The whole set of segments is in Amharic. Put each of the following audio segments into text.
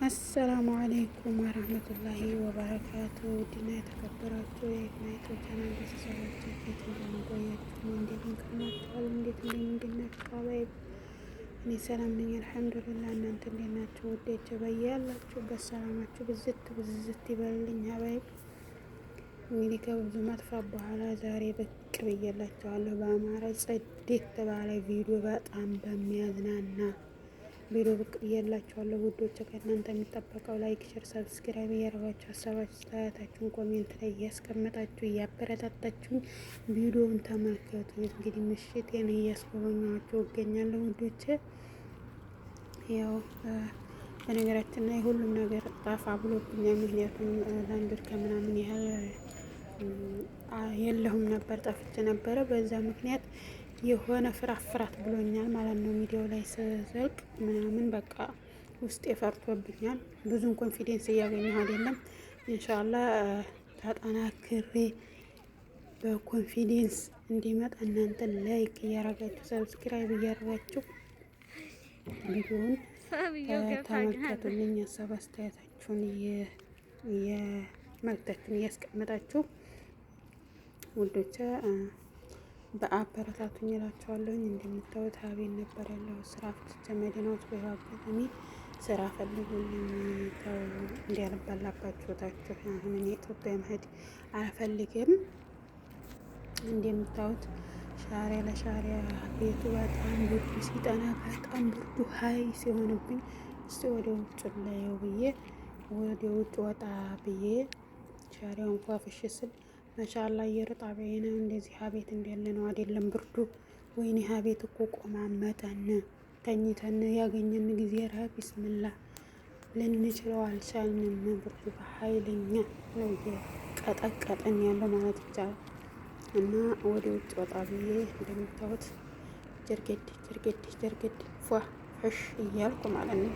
አሰላሙ አለይኩም ወረህመቱላሂ ወበረካቱ። ውድና የተከበራችሁ የኢትናይቶ ቻናል ቤተሰቦች እንዴት እንደምንቆያችሁ እንዴት እንከርማችኋል? እንዴት እንደምንድናችሁ? አባይብ እኔ ሰላም ነኝ አልሐምዱሊላህ። እናንተ እንዴት ናችሁ? ውዴች በያላችሁበት ሰላማችሁ ብዝት ብዝት ይበልልኝ። አባይብ እንግዲህ ከብዙ መጥፋት በኋላ ዛሬ ብቅ ብዬላችኋለሁ በአማረ ጽድት ባለ ቪዲዮ በጣም በሚያዝናና ቪዲዮ ብቅ ብዬላችኋለሁ ውዶች። ከእናንተ የሚጠበቀው ላይክ፣ ሼር፣ ሰብስክራይብ እያደረጋችሁ ሀሳባችሁ አስተያየታችሁን ኮሜንት ላይ እያስቀመጣችሁ እያበረታታችሁን ቪዲዮውን ተመልከቱ። እንግዲህ ምሽቴን እያስጎበኛችሁ እገኛለሁ ውዶች። ያው በነገራችን ላይ ሁሉም ነገር ጠፋ ብሎብኛል። ምክንያቱም ለአንድ ወር ከምናምን ያህል የለሁም ነበር፣ ጠፍቼ ነበረ። በዛ ምክንያት የሆነ ፍራፍራት ብሎኛል ማለት ነው። ሚዲያው ላይ ስዘልቅ ምናምን በቃ ውስጤ ፈርቶብኛል። ብዙም ኮንፊደንስ እያገኘሁ አይደለም። ኢንሻአላህ ተጠናክሬ በኮንፊደንስ እንዲመጣ እናንተ ላይክ እያረጋችሁ ሰብስክራይብ እያረጋችሁ ቪዲዮውን ተመልከቱልኝ። ሀሳብ አስተያየታችሁን መልእክታችሁን እያስቀመጣችሁ ውዶቼ በአበረታቱኝ እላቸዋለሁኝ። እንደምታዩት ሀቤን ነበር ያለው ስራ ፍትቸ መዲናዎች በአጋጣሚ ስራ ፈልጉልኝ ተው እንዲያልባላባችሁ ታችሁ። አሁን እኔ ኢትዮጵያ መሄድ አልፈልግም። እንደምታዩት ሻሪያ ለሻሪያ ቤቱ በጣም ብርዱ ሲጠና በጣም ብርዱ ሀይ ሲሆንብኝ እስቲ ወደ ውጭ ላየው ብዬ ወደ ውጭ ወጣ ብዬ ሻሪያውን ፏፍሽ ስል ማሻአላ አየር ጣቢያ ነው። እንደዚህ ሀቤት እንዳለ ነው አይደለም ብርዱ። ወይኔ ሀቤት እኮ ቆማመጠን ተኝተን ያገኘን ጊዜ ራ ቢስምላ ልንችለው አልቻልንም። ብርዱ በኃይለኛ ነው ቀጠቀጠን ያለው ማለት ይቻላል። እና ወደ ውጭ ወጣ ብዬ እንደምታዩት ጀርገድ ፏ ፈሽ እያልኩ ማለት ነው።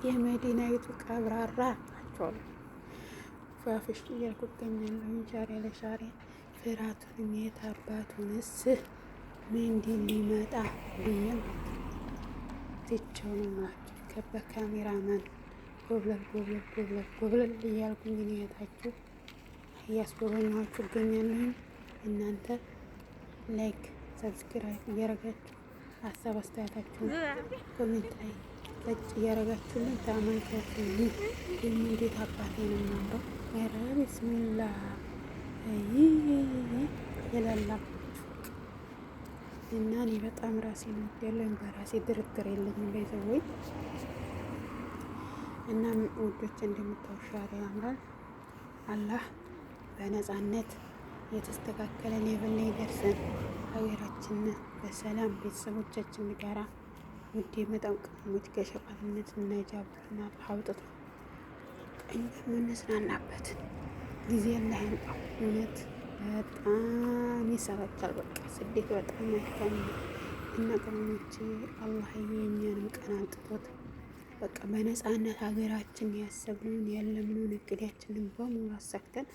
የመዲናይቱ ቀብራራ ናቸዋል ፏፍሽ እያልኩ እገኛለሁ። ሻሪያ ለሻሪያ ፍራቱንም የታባቱንስ ምንድን ሊመጣ ብዬ ትቼው ነው ናቸው በካሜራማን ጎብለል እያልኩኝ እኔታችሁ እያስጎበኛችሁ እገኛለሁ። እናንተ ላይክ ሰብስክራይብ እያረጋችሁ ሀሳብ አስተያየታችሁን ኮሜንት ላይ ጠጭ እያረጋችሁልኝ ተመልከቱልኝ። እንዴት አባቴ ነው የማምረው! ኧረ ቢስሚላ ይላላችሁ እና እኔ በጣም ራሴ ነው ያለኝ በራሴ ድርድር የለኝም በይዘወይ እና ውዶች እንደምታው ሻሪያ ያምራል። አላህ በነፃነት የተስተካከለ ሌቭል ላይ ደርሰን ሀገራችን በሰላም ቤተሰቦቻችን ጋራ ውድ የመጣው ቅሞች ከሸቃልነት እናጃብና አውጥቶ ቀኝ የምንዝናናበትን ጊዜ ላይ ያምጣው። እውነት በጣም ይሰራቻል። በቃ ስደት በጣም ያካኝ እና ቅሞች አላህ የኛንም ቀን አንጥቶት በቃ በነፃነት ሀገራችን ያሰብነውን ያለምነውን እቅዳችንን በሙሉ አሳክተን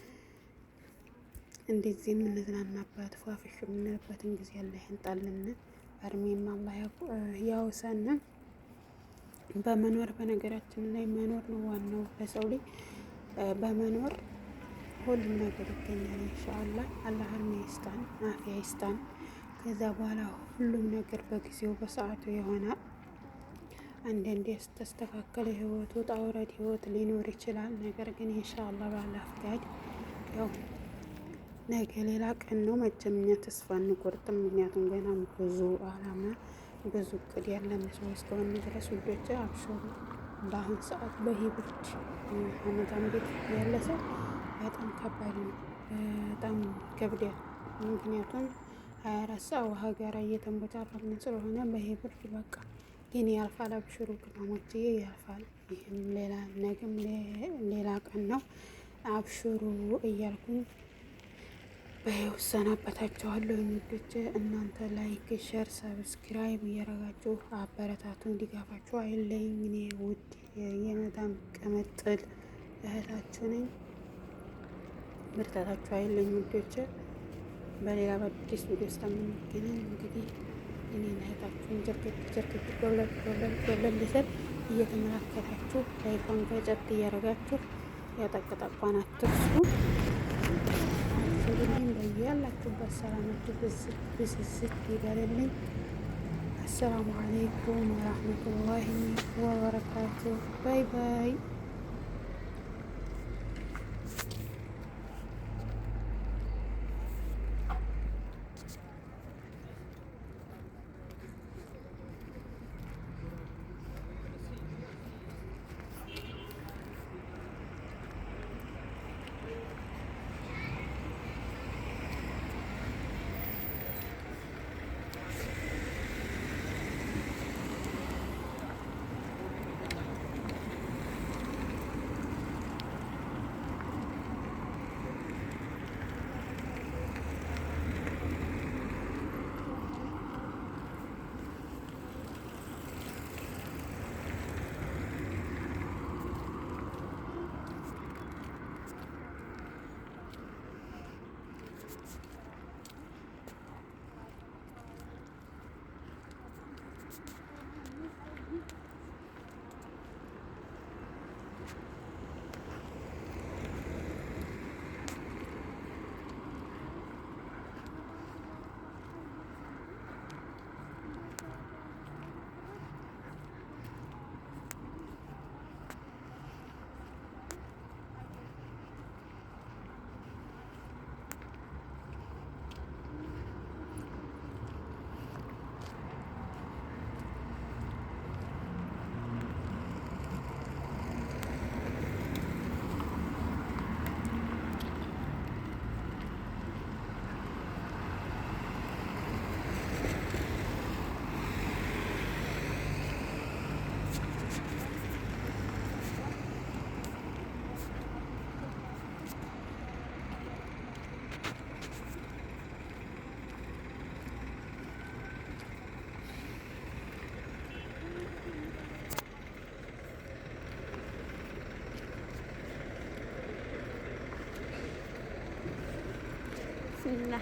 እንደዚህ የምንዝናናበት ፏፍሽ የምንልበትን ጊዜ አላህ ያንጣልን። እድሜም አላህ ያውሰን። በመኖር በነገራችን ላይ መኖር ነው ዋናው ለሰው ልጅ። በመኖር ሁሉም ነገር ይገኛል ኢንሻአላህ። አላህ እድሜ ይስጣን፣ አፍያ ይስጣን። ከዛ በኋላ ሁሉም ነገር በጊዜው በሰዓቱ ይሆናል። አንዳንዴ ያስተስተካከለ ህይወት ውጣ ውረድ ህይወት ሊኖር ይችላል። ነገር ግን ኢንሻአላህ በአላህ ፍቃድ ያው ነገ ሌላ ቀን ነው። መቼም እኛ ተስፋ አንቆርጥም። ምክንያቱም ገና ብዙ አላማ ብዙ እቅድ ያለን ሰው እስከሆነ ድረስ ውዶች አብሽሩ። በአሁን ሰዓት በሂብርድ አመታም ቤት ያለ ሰው በጣም ከባድ ነው፣ በጣም ከብዳል። ምክንያቱም 24 ሰዓት ውሃ ጋራ እየተንቦጫረቅን ስለሆነ በሂብርድ በቃ ግን ያልፋል። አብሽሩ ቅመሞችዬ ያልፋል። ይህም ሌላ ነገም ሌላ ቀን ነው። አብሽሩ እያልኩኝ በውሰናበታችኋለሁ ውዶች። እናንተ ላይክ፣ ሸር፣ ሰብስክራይብ እያረጋችሁ አበረታቱን። ድጋፋችሁ አይለኝ። እኔ ውድ የመዳም ቅምጥል እህታችሁ ነኝ። ብርታታችሁ አይለኝ ውዶች። በሌላ በአዲስ ቪዲዮ እስከምንገናኝ እንግዲህ እኔን እህታችሁን ጀርግት ጎብለል ስል እየተመለከታችሁ ላይኳን ገጨት እያደረጋችሁ ያጠቅጠቋን አትርሱ። አስቡልኝ። በያላችሁበት ሰላማችሁ ብስስት ይበልልኝ። አሰላሙ አለይኩም ወራህመቱላሂ ወበረካቱ። ባይ ባይ። Bismillah.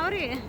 Howdy.